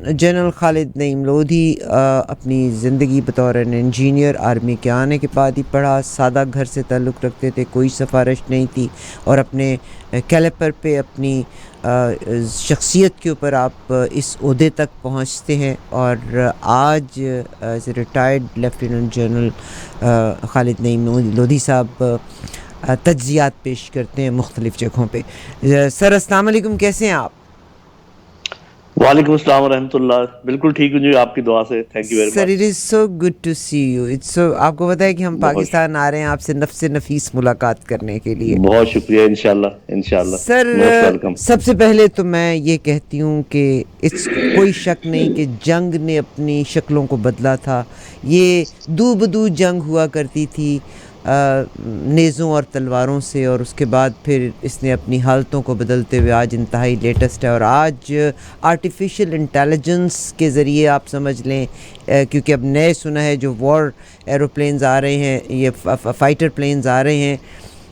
General Khalid Naeem Lodhi اپنی زندگی بطور انجینئر آرمی کے آنے کے بعد ہی پڑھا. سادہ گھر سے تعلق رکھتے تھے, کوئی سفارش نہیں تھی, اور اپنے کیلیپر پہ اپنی شخصیت کے اوپر آپ اس عہدے تک پہنچتے ہیں. اور آج as a retired lieutenant general Khalid Naeem Lodhi sahib تجزیات پیش کرتے ہیں مختلف جگہوں پہ. سر السلام علیکم, کیسے ہیں آپ؟ وعلیکم السلام ورحمۃ اللہ. بالکل ٹھیک ہوں جی, آپ کی دعا سے. Thank you very sir much. It is so good to see you. آپ کو پتہ ہے کہ ہم بہت پاکستان آ رہے ہیں آپ سے نفس نفیس ملاقات کرنے کے لیے. بہت شکریہ. انشاءاللہ انشاءاللہ سر موسٹ ویلکم. سب سے پہلے تو میں یہ کہتی ہوں کہ کوئی شک نہیں کہ جنگ نے اپنی شکلوں کو بدلا تھا. یہ دو بدو جنگ ہوا کرتی تھی نیزوں اور تلواروں سے, اور اس کے بعد پھر اس نے اپنی حالتوں کو بدلتے ہوئے آج انتہائی لیٹسٹ ہے. اور آج آرٹیفیشل انٹیلیجنس کے ذریعے آپ سمجھ لیں, کیونکہ اب نئے سنا ہے جو وار ایروپلینز آ رہے ہیں, یہ فائٹر پلینز آ رہے ہیں,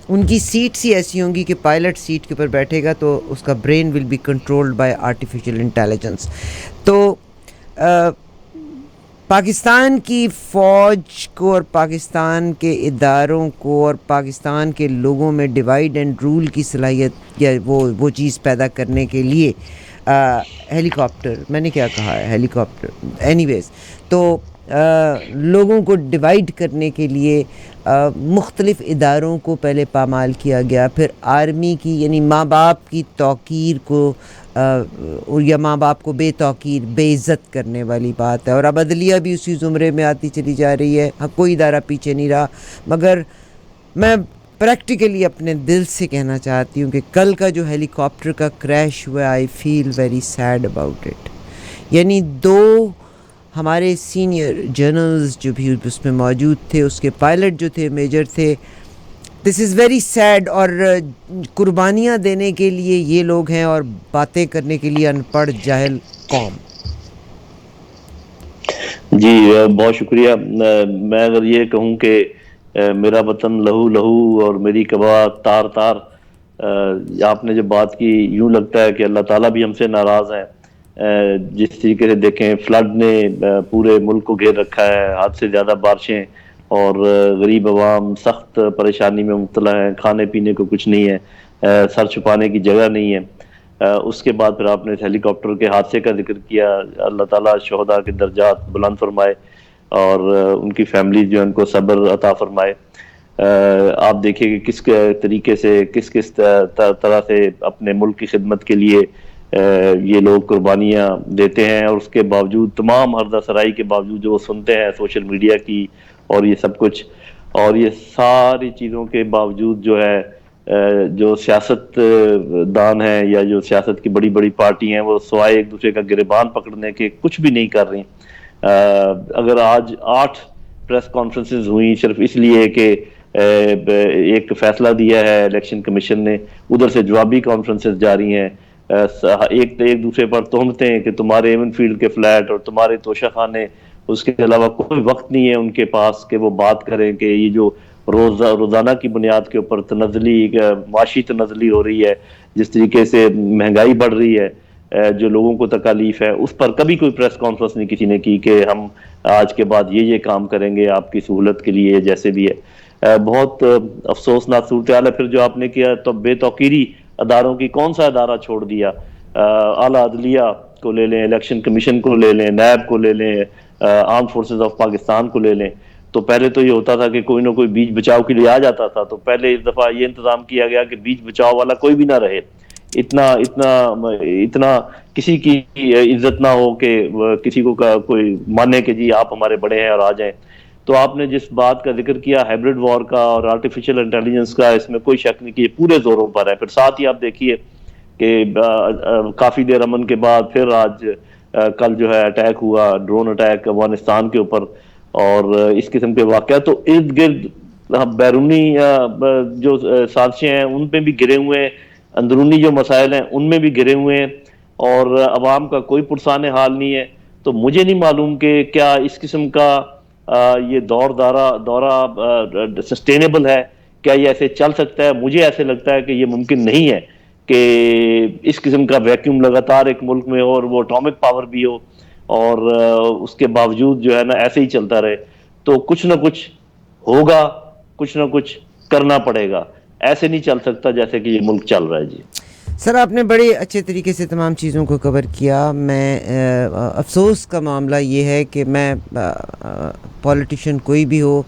ان کی سیٹس ہی ایسی ہوں گی کہ پائلٹ سیٹ کے اوپر بیٹھے گا تو اس کا brain will be controlled by artificial intelligence. تو پاکستان کی فوج کو اور پاکستان کے اداروں کو اور پاکستان کے لوگوں میں ڈیوائڈ اینڈ رول کی صلاحیت یا وہ چیز پیدا کرنے کے لیے ہیلی کاپٹر, میں نے کیا کہا ہے, ہیلی کاپٹر, اینی ویز, تو لوگوں کو ڈیوائڈ کرنے کے لیے مختلف اداروں کو پہلے پامال کیا گیا. پھر آرمی کی یعنی ماں باپ کی توقیر کو یا ماں باپ کو بے توقیر بے عزت کرنے والی بات ہے. اور اب عدلیہ بھی اسی زمرے میں آتی چلی جا رہی ہے. کوئی ادارہ پیچھے نہیں رہا. مگر میں پریکٹیکلی اپنے دل سے کہنا چاہتی ہوں کہ کل کا جو ہیلی کاپٹر کا کریش ہوا, I feel very sad about it. یعنی دو ہمارے سینئر جرنلز جو بھی اس میں موجود تھے, اس کے پائلٹ جو تھے میجر تھے, دس از ویری سیڈ. اور قربانیاں دینے کے لیے یہ لوگ ہیں اور باتیں کرنے کے لیے ان پڑھ جاہل قوم. جی بہت شکریہ. میں اگر یہ کہوں کہ میرا وطن لہو لہو اور میری کبا تار تار, آپ نے جو بات کی, یوں لگتا ہے کہ اللہ تعالیٰ بھی ہم سے ناراض ہیں. جس طریقے سے دیکھیں فلڈ نے پورے ملک کو گھیر رکھا ہے, حد سے زیادہ بارشیں, اور غریب عوام سخت پریشانی میں مبتلا ہیں, کھانے پینے کو کچھ نہیں ہے, سر چھپانے کی جگہ نہیں ہے. اس کے بعد پھر آپ نے ہیلی کاپٹر کے حادثے کا ذکر کیا. اللہ تعالیٰ شہداء کے درجات بلند فرمائے اور ان کی فیملیز جو ان کو صبر عطا فرمائے. آپ دیکھیں کہ کس طریقے سے کس طرح سے اپنے ملک کی خدمت کے لیے یہ لوگ قربانیاں دیتے ہیں, اور اس کے باوجود تمام ہردہ سرائی کے باوجود جو وہ سنتے ہیں سوشل میڈیا کی اور یہ سب کچھ, اور یہ ساری چیزوں کے باوجود جو ہے جو سیاست دان ہیں یا جو سیاست کی بڑی بڑی پارٹی ہیں, وہ سوائے ایک دوسرے کا گریبان پکڑنے کے کچھ بھی نہیں کر رہی. اگر آج 8 پریس کانفرنسز ہوئی صرف اس لیے کہ ایک فیصلہ دیا ہے الیکشن کمیشن نے, ادھر سے جوابی کانفرنسز جاری ہیں, ایک دوسرے پر تہمتیں ہیں کہ تمہارے ایون فیلڈ کے فلیٹ اور تمہارے توشہ خانے, اس کے علاوہ کوئی وقت نہیں ہے ان کے پاس کہ وہ بات کریں کہ یہ جو روزانہ کی بنیاد کے اوپر تنزلی معاشی تنزلی ہو رہی ہے, جس طریقے سے مہنگائی بڑھ رہی ہے, جو لوگوں کو تکالیف ہے, اس پر کبھی کوئی پریس کانفرنس نہیں کسی نے کی کہ ہم آج کے بعد یہ کام کریں گے آپ کی سہولت کے لیے جیسے بھی ہے. بہت افسوسناک صورتحال ہے. پھر جو آپ نے کیا تو بے توقیری اداروں کی, کون سا ادارہ چھوڑ دیا؟ اعلیٰ عدلیہ کو لے لیں, الیکشن کمیشن کو لے لیں, نیب کو لے لیں, آرم فورسز آف پاکستان کو لے لیں. تو پہلے تو یہ ہوتا تھا کہ کوئی نہ کوئی بیچ بچاؤ کے لیے آ جاتا تھا, تو پہلے اس دفعہ یہ انتظام کیا گیا کہ بیچ بچاؤ والا کوئی بھی نہ رہے. اتنا کسی کی عزت نہ ہو کہ کسی کو کوئی مانے کہ جی آپ ہمارے بڑے ہیں اور آ جائیں. تو آپ نے جس بات کا ذکر کیا ہائبرڈ وار کا اور آرٹیفیشل انٹیلیجنس کا, اس میں کوئی شک نہیں کہ یہ پورے زوروں پر ہے. پھر ساتھ ہی آپ دیکھیے کہ کافی دیر امن کے بعد پھر آج کل جو ہے اٹیک ہوا, ڈرون اٹیک افغانستان کے اوپر, اور اس قسم کے واقعات تو ارد گرد بیرونی جو سازشیں ہیں ان پہ بھی گرے ہوئے ہیں, اندرونی جو مسائل ہیں ان میں بھی گرے ہوئے ہیں, اور عوام کا کوئی پرسان حال نہیں ہے. تو مجھے نہیں معلوم کہ کیا اس قسم کا یہ دورہ سسٹینیبل ہے, کیا یہ ایسے چل سکتا ہے؟ مجھے ایسے لگتا ہے کہ یہ ممکن نہیں ہے کہ اس قسم کا ویکیوم لگاتار ایک ملک میں ہو, اور وہ اٹامک پاور بھی ہو. اور اس کے باوجود جو ہے نا ایسے ہی چلتا رہے تو کچھ نہ کچھ ہوگا، کچھ نہ کچھ کرنا پڑے گا. ایسے نہیں چل سکتا جیسے کہ یہ ملک چل رہا ہے. جی سر، آپ نے بڑے اچھے طریقے سے تمام چیزوں کو کور کیا. میں افسوس کا معاملہ یہ ہے کہ میں پولیٹیشین کوئی بھی ہو،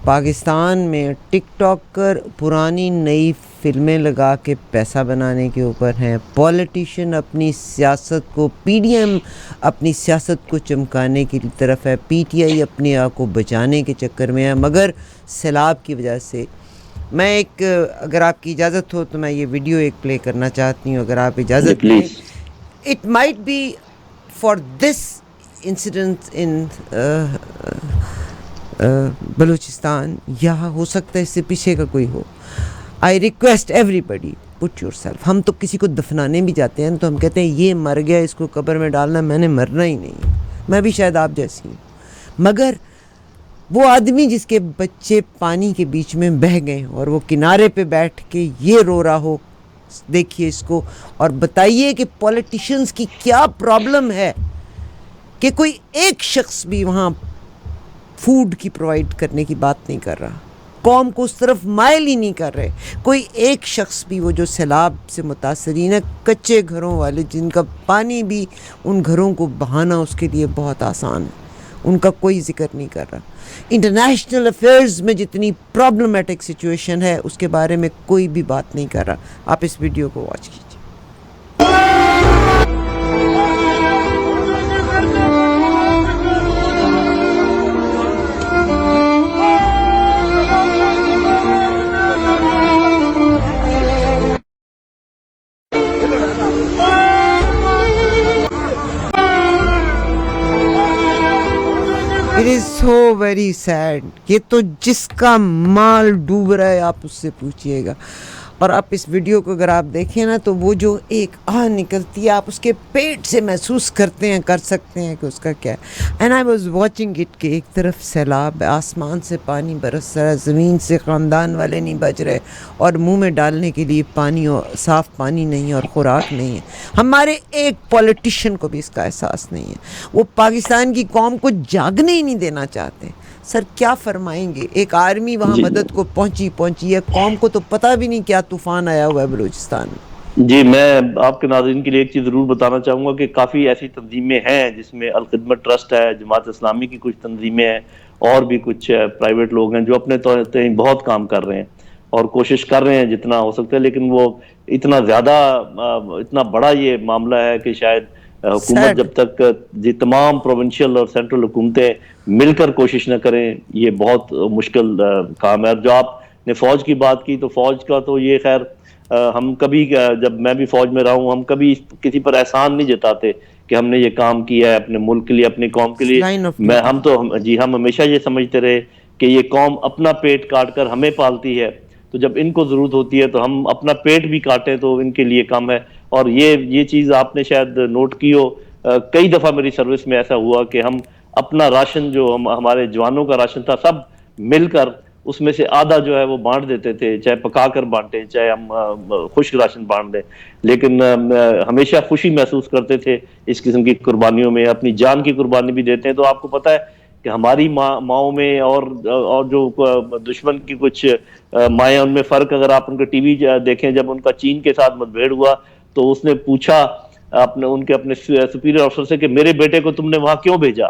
پاکستان میں ٹک ٹاکر پرانی نئی فلمیں لگا کے پیسہ بنانے کے اوپر ہیں. پولیٹیشین اپنی سیاست کو، پی ڈی ایم اپنی سیاست کو چمکانے کی طرف ہے، پی ٹی آئی اپنے آپ کو بچانے کے چکر میں ہے. مگر سیلاب کی وجہ سے میں اگر آپ کی اجازت ہو تو میں یہ ویڈیو ایک پلے کرنا چاہتی ہوں، اگر آپ جی اجازت دیں. Please. It might be for this incident in Balochistan, یا ہو سکتا ہے اس سے پیچھے کا کوئی ہو. I request everybody put yourself. ہم تو کسی کو دفنانے بھی جاتے ہیں تو ہم کہتے ہیں یہ مر گیا، اس کو قبر میں ڈالنا، میں نے مرنا ہی نہیں. میں بھی شاید آپ جیسی ہوں. مگر وہ آدمی جس کے بچے پانی کے بیچ میں بہہ گئے اور وہ کنارے پہ بیٹھ کے یہ رو رہا ہو، دیکھیے اس کو اور بتائیے کہ پولیٹیشنز کی کیا پرابلم ہے کہ کوئی ایک شخص بھی وہاں فوڈ کی پرووائڈ کرنے کی بات نہیں کر رہا، قوم کو اس طرف مائل ہی نہیں کر رہے. کوئی ایک شخص بھی، وہ جو سیلاب سے متاثرین ہیں، کچے گھروں والے جن کا پانی بھی ان گھروں کو بہانا اس کے لیے بہت آسان ہے، ان کا کوئی ذکر نہیں کر رہا. انٹرنیشنل افیئرز میں جتنی پرابلمٹک سچویشن ہے اس کے بارے میں کوئی بھی بات نہیں کر رہا. آپ اس ویڈیو کو واچ کیجیے. It is so very sad. یہ تو جس کا مال ڈوب رہا ہے آپ اس سے پوچھیے گا. اور آپ اس ویڈیو کو اگر آپ دیکھیں نا تو وہ جو ایک نکلتی ہے، آپ اس کے پیٹ سے محسوس کرتے ہیں، کر سکتے ہیں کہ اس کا کیا ہے. And I was watching it کہ ایک طرف سیلاب، آسمان سے پانی برس رہا ہے، زمین سے خاندان والے نہیں بچ رہے، اور منہ میں ڈالنے کے لیے پانی اور صاف پانی نہیں اور خوراک نہیں ہے. ہمارے ایک پولیٹیشین کو بھی اس کا احساس نہیں ہے. وہ پاکستان کی قوم کو جاگنے ہی نہیں دینا چاہتے. سر کیا فرمائیں گے؟ ایک آرمی وہاں مدد کو پہنچی ہے، قوم کو تو پتہ بھی نہیں کیا طوفان آیا ہوا ہے بلوچستان میں. جی میں آپ کے ناظرین کے لیے ایک چیز ضرور بتانا چاہوں گا کہ کافی ایسی تنظیمیں ہیں جس میں الخدمت ٹرسٹ ہے، جماعت اسلامی کی کچھ تنظیمیں ہیں، اور بھی کچھ پرائیویٹ لوگ ہیں جو اپنے طور بہت کام کر رہے ہیں اور کوشش کر رہے ہیں جتنا ہو سکتا ہے. لیکن وہ اتنا زیادہ اتنا بڑا یہ معاملہ ہے کہ شاید حکومت جب تک تمام پروونشل اور سینٹرل حکومتیں مل کر کوشش نہ کریں، یہ بہت مشکل کام ہے. اور جو آپ نے فوج کی بات کی تو فوج کا تو یہ خیر ہم کبھی، جب میں بھی فوج میں رہا ہوں، ہم کبھی کسی پر احسان نہیں جتاتے کہ ہم نے یہ کام کیا ہے اپنے ملک کے لیے، اپنی قوم کے لیے. ہم ہمیشہ یہ سمجھتے رہے کہ یہ قوم اپنا پیٹ کاٹ کر ہمیں پالتی ہے، تو جب ان کو ضرورت ہوتی ہے تو ہم اپنا پیٹ بھی کاٹیں تو ان کے لیے کم ہے. اور یہ چیز آپ نے شاید نوٹ کی ہو، کئی دفعہ میری سروس میں ایسا ہوا کہ ہم اپنا راشن جو ہمارے جوانوں کا راشن تھا سب مل کر اس میں سے آدھا جو ہے وہ بانٹ دیتے تھے، چاہے پکا کر بانٹیں چاہے ہم خشک راشن بانٹ دیں. لیکن ہمیشہ خوشی محسوس کرتے تھے اس قسم کی قربانیوں میں، اپنی جان کی قربانی بھی دیتے ہیں. تو آپ کو پتہ ہے کہ ہماری ماؤں میں اور جو دشمن کی کچھ مائیں، ان میں فرق، اگر آپ ان کا ٹی وی دیکھیں، جب ان کا چین کے ساتھ متبھیڑ ہوا تو اس نے پوچھا اپنے سپیریئر افسر سے کہ میرے بیٹے کو تم نے وہاں کیوں بھیجا.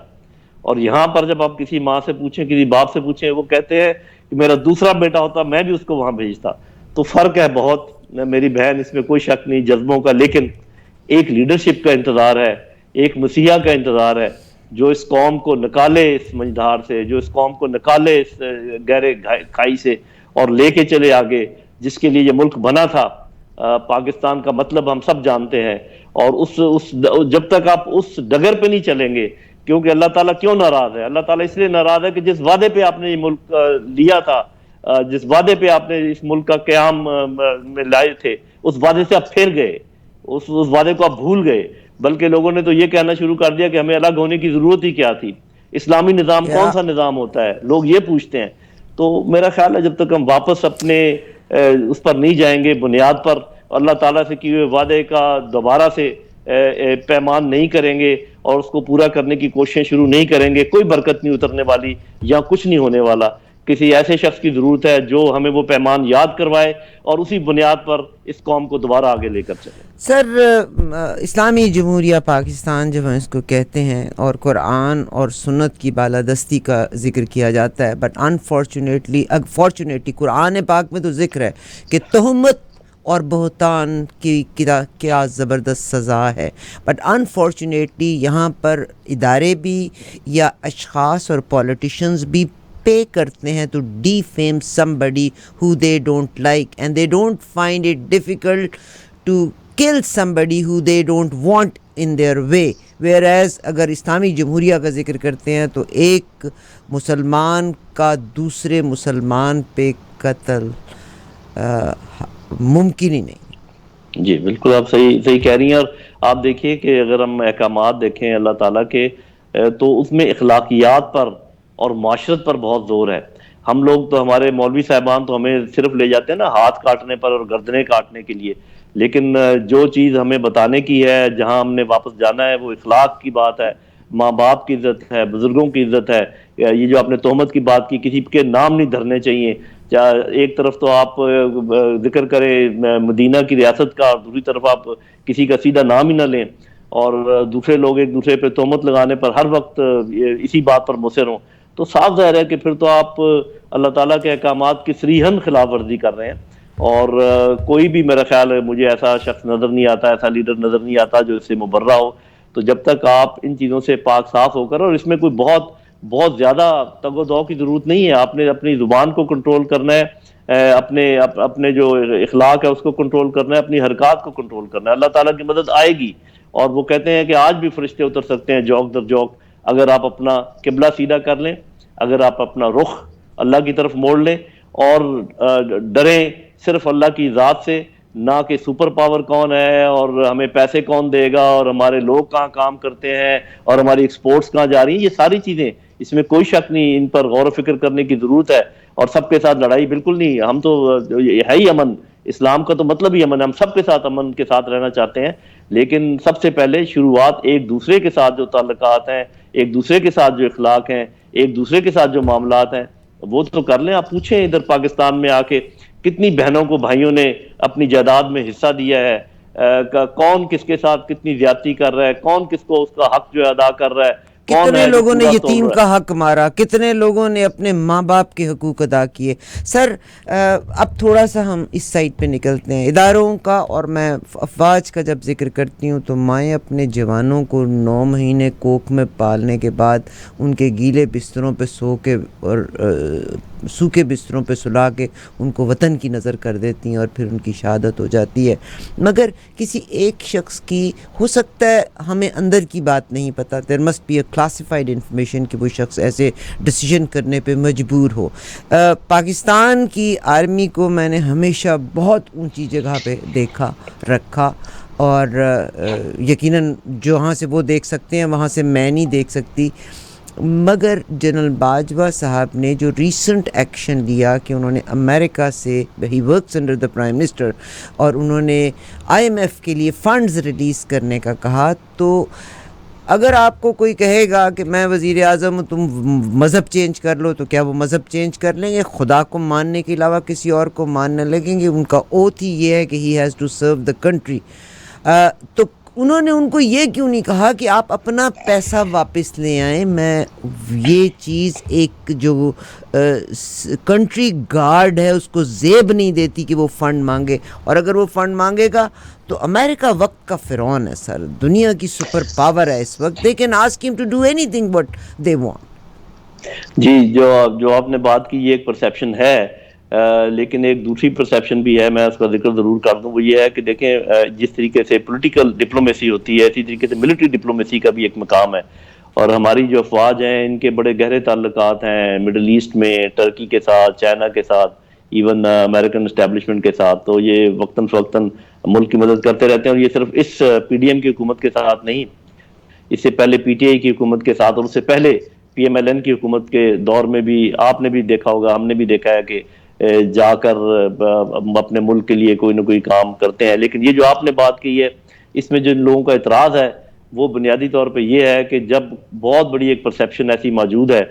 اور یہاں پر جب آپ کسی ماں سے پوچھیں، کسی باپ سے پوچھیں، وہ کہتے ہیں کہ میرا دوسرا بیٹا ہوتا میں بھی اس کو وہاں بھیجتا. تو فرق ہے بہت میری بہن، اس میں کوئی شک نہیں جذبوں کا. لیکن ایک لیڈرشپ کا انتظار ہے، ایک مسیحا کا انتظار ہے جو اس قوم کو نکالے اس مجدھار سے، جو اس قوم کو نکالے اس گہرے کھائی سے اور لے کے چلے آگے. جس کے لیے یہ ملک بنا تھا، پاکستان کا مطلب ہم سب جانتے ہیں. اور جب تک آپ اس ڈگر پہ نہیں چلیں گے، کیونکہ اللہ تعالیٰ کیوں ناراض ہے؟ اللہ تعالیٰ اس لیے ناراض ہے کہ جس وعدے پہ آپ نے یہ ملک لیا تھا، جس وعدے پہ آپ نے اس ملک کا قیام میں لائے تھے، اس وعدے سے آپ پھر گئے، اس وعدے کو آپ بھول گئے. بلکہ لوگوں نے تو یہ کہنا شروع کر دیا کہ ہمیں الگ ہونے کی ضرورت ہی کیا تھی، اسلامی نظام کون سا نظام ہوتا ہے، لوگ یہ پوچھتے ہیں. تو میرا خیال ہے جب تک ہم واپس اپنے اس پر نہیں جائیں گے، بنیاد پر اللہ تعالیٰ سے کیے ہوئے وعدے کا دوبارہ سے پیمان نہیں کریں گے اور اس کو پورا کرنے کی کوششیں شروع نہیں کریں گے، کوئی برکت نہیں اترنے والی یا کچھ نہیں ہونے والا. کسی ایسے شخص کی ضرورت ہے جو ہمیں وہ پیمان یاد کروائے اور اسی بنیاد پر اس قوم کو دوبارہ آگے لے کر چلے. سر اسلامی جمہوریہ پاکستان جب ہم اس کو کہتے ہیں اور قرآن اور سنت کی بالادستی کا ذکر کیا جاتا ہے، بٹ فارچونیٹلی قرآن پاک میں تو ذکر ہے کہ تہمت اور بہتان کی کیا زبردست سزا ہے، بٹ انفارچونیٹلی یہاں پر ادارے بھی یا اشخاص اور پولیٹیشنز بھی پے کرتے ہیں to defame somebody who they don't like, and they don't find it difficult to kill somebody who they don't want in their way. Whereas اگر اسلامی جمہوریہ کا ذکر کرتے ہیں تو ایک مسلمان کا دوسرے مسلمان پہ قتل ممکن ہی نہیں. جی بالکل آپ صحیح کہہ رہی ہیں. اور آپ دیکھیے کہ اگر ہم احکامات دیکھیں اللہ تعالیٰ کے تو اس میں اخلاقیات پر اور معاشرت پر بہت زور ہے. ہم لوگ تو ہمارے مولوی صاحبان تو ہمیں صرف لے جاتے ہیں نا ہاتھ کاٹنے پر اور گردنیں کاٹنے کے لیے، لیکن جو چیز ہمیں بتانے کی ہے، جہاں ہم نے واپس جانا ہے، وہ اخلاق کی بات ہے، ماں باپ کی عزت ہے، بزرگوں کی عزت ہے. یہ جو آپ نے تہمت کی بات کی، کسی کے نام نہیں دھرنے چاہیے. ایک طرف تو آپ ذکر کریں مدینہ کی ریاست کا اور دوسری طرف آپ کسی کا سیدھا نام ہی نہ لیں، اور دوسرے لوگ ایک دوسرے پہ تہمت لگانے پر ہر وقت اسی بات پر مصر ہوں، تو صاف ظاہر ہے کہ پھر تو آپ اللہ تعالیٰ کے احکامات کی صریحاً خلاف ورزی کر رہے ہیں. اور کوئی بھی میرا خیال ہے مجھے ایسا شخص نظر نہیں آتا، ایسا لیڈر نظر نہیں آتا جو اس سے مبرہ ہو. تو جب تک آپ ان چیزوں سے پاک صاف ہو کر، اور اس میں کوئی بہت زیادہ تگ و دو کی ضرورت نہیں ہے، آپ نے اپنی زبان کو کنٹرول کرنا ہے، اپنے جو اخلاق ہے اس کو کنٹرول کرنا ہے، اپنی حرکات کو کنٹرول کرنا ہے. اللہ تعالیٰ کی مدد آئے گی. اور وہ کہتے ہیں کہ آج بھی فرشتے اتر سکتے ہیں جوک در جوک، اگر آپ اپنا قبلہ سیدھا کر لیں، اگر آپ اپنا رخ اللہ کی طرف موڑ لیں اور ڈریں صرف اللہ کی ذات سے، نہ کہ سپر پاور کون ہے اور ہمیں پیسے کون دے گا اور ہمارے لوگ کہاں کام کرتے ہیں اور ہماری ایکسپورٹس کہاں جا رہی ہیں. یہ ساری چیزیں، اس میں کوئی شک نہیں، ان پر غور و فکر کرنے کی ضرورت ہے. اور سب کے ساتھ لڑائی بالکل نہیں. ہم تو ہے ہی امن، اسلام کا تو مطلب ہی امن ہے. ہم سب کے ساتھ امن کے ساتھ رہنا چاہتے ہیں، لیکن سب سے پہلے شروعات ایک دوسرے کے ساتھ جو تعلقات ہیں، ایک دوسرے کے ساتھ جو اخلاق ہیں، ایک دوسرے کے ساتھ جو معاملات ہیں، وہ تو کر لیں. آپ پوچھیں ادھر پاکستان میں آ کے کتنی بہنوں کو بھائیوں نے اپنی جائیداد میں حصہ دیا ہے، کون کس کے ساتھ کتنی زیادتی کر رہا ہے، کون کس کو اس کا حق جو ہے ادا کر رہا ہے، کون کتنے ہے جو لوگوں نے پورا توڑ یتیم رہا کا حق مارا، کتنے لوگوں نے اپنے ماں باپ کے حقوق ادا کیے. سر اب تھوڑا سا ہم اس سائٹ پہ نکلتے ہیں اداروں کا، اور میں افواج کا جب ذکر کرتی ہوں تو مائیں اپنے جوانوں کو 9 مہینے کوکھ میں پالنے کے بعد ان کے گیلے بستروں پہ سو کے اور سوکھے بستروں پہ سلا کے ان کو وطن کی نظر کر دیتی ہیں اور پھر ان کی شہادت ہو جاتی ہے. مگر کسی ایک شخص کی ہو سکتا ہے ہمیں اندر کی بات نہیں پتہ، there must be a classified information کہ وہ شخص ایسے ڈیسیجن کرنے پہ مجبور ہو. پاکستان کی آرمی کو میں نے ہمیشہ بہت اونچی جگہ پہ دیکھا رکھا، اور یقیناً جہاں سے وہ دیکھ سکتے ہیں وہاں سے میں نہیں دیکھ سکتی. مگر جنرل باجوہ صاحب نے جو ریسنٹ ایکشن لیا کہ انہوں نے امریکہ سے، he works under the prime minister, اور انہوں نے IMF کے لیے فنڈز ریلیز کرنے کا کہا، تو اگر آپ کو کوئی کہے گا کہ میں وزیر اعظم ہوں تم مذہب چینج کر لو، تو کیا وہ مذہب چینج کر لیں گے؟ خدا کو ماننے کے علاوہ کسی اور کو ماننے لگیں گے؟ ان کا اوتھ ہی یہ ہے کہ he has to serve the country. تو انہوں نے ان کو یہ کیوں نہیں کہا کہ آپ اپنا پیسہ واپس لے آئیں؟ میں یہ چیز ایک جو کنٹری گارڈ ہے اس کو زیب نہیں دیتی کہ وہ فنڈ مانگے، اور اگر وہ فنڈ مانگے گا تو امریکہ وقت کا فرعون ہے سر، دنیا کی سپر پاور ہے اس وقت. they can ask him to do anything what they want. جی جو آپ نے بات کی یہ ایک پرسیپشن ہے، لیکن ایک دوسری پرسیپشن بھی ہے، میں اس کا ذکر ضرور کر دوں. وہ یہ ہے کہ دیکھیں جس طریقے سے پولیٹیکل ڈپلومیسی ہوتی ہے، اسی طریقے سے ملٹری ڈپلومیسی کا بھی ایک مقام ہے. اور ہماری جو افواج ہیں ان کے بڑے گہرے تعلقات ہیں مڈل ایسٹ میں، ٹرکی کے ساتھ، چائنا کے ساتھ، ایون امریکن اسٹیبلشمنٹ کے ساتھ. تو یہ وقتاً فوقتاً ملک کی مدد کرتے رہتے ہیں، اور یہ صرف اس PDM کی حکومت کے ساتھ نہیں، اس سے پہلے PTI کی حکومت کے ساتھ، اور اس سے پہلے PMLN کی حکومت کے دور میں بھی آپ نے بھی دیکھا ہوگا، ہم نے بھی دیکھا ہے کہ جا کر اپنے ملک کے لیے کوئی نہ کوئی کام کرتے ہیں. لیکن یہ جو آپ نے بات کی ہے، اس میں جن لوگوں کا اعتراض ہے وہ بنیادی طور پہ یہ ہے کہ جب بہت بڑی ایک پرسیپشن ایسی موجود ہے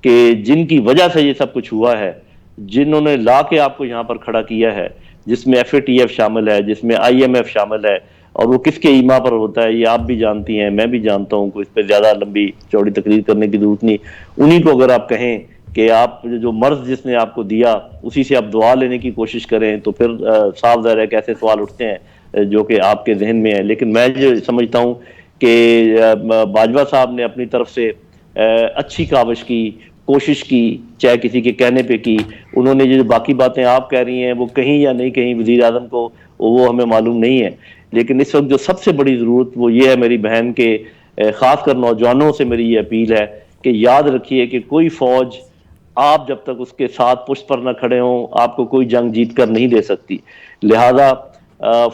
کہ جن کی وجہ سے یہ سب کچھ ہوا ہے، جنہوں نے لا کے آپ کو یہاں پر کھڑا کیا ہے، جس میں ایف اے ٹی ایف شامل ہے، جس میں آئی ایم ایف شامل ہے، اور وہ کس کے ایما پر ہوتا ہے یہ آپ بھی جانتی ہیں، میں بھی جانتا ہوں، کوئی اس پہ زیادہ لمبی چوڑی تقریر کرنے کی ضرورت نہیں. انہی کو اگر آپ کہیں کہ آپ جو مرض جس نے آپ کو دیا اسی سے آپ دعا لینے کی کوشش کریں، تو پھر صاف ظاہر ہے کہ ایسے سوال اٹھتے ہیں جو کہ آپ کے ذہن میں ہیں. لیکن میں جو سمجھتا ہوں کہ باجوہ صاحب نے اپنی طرف سے اچھی کاوش کی، کوشش کی، چاہے کسی کے کہنے پہ کی. انہوں نے جو باقی باتیں آپ کہہ رہی ہیں وہ کہیں یا نہیں کہیں وزیر اعظم کو وہ ہمیں معلوم نہیں ہے. لیکن اس وقت جو سب سے بڑی ضرورت وہ یہ ہے میری بہن کے، خاص کر نوجوانوں سے میری یہ اپیل ہے کہ یاد رکھیے کہ کوئی فوج آپ جب تک اس کے ساتھ پشت پر نہ کھڑے ہوں آپ کو کوئی جنگ جیت کر نہیں دے سکتی. لہذا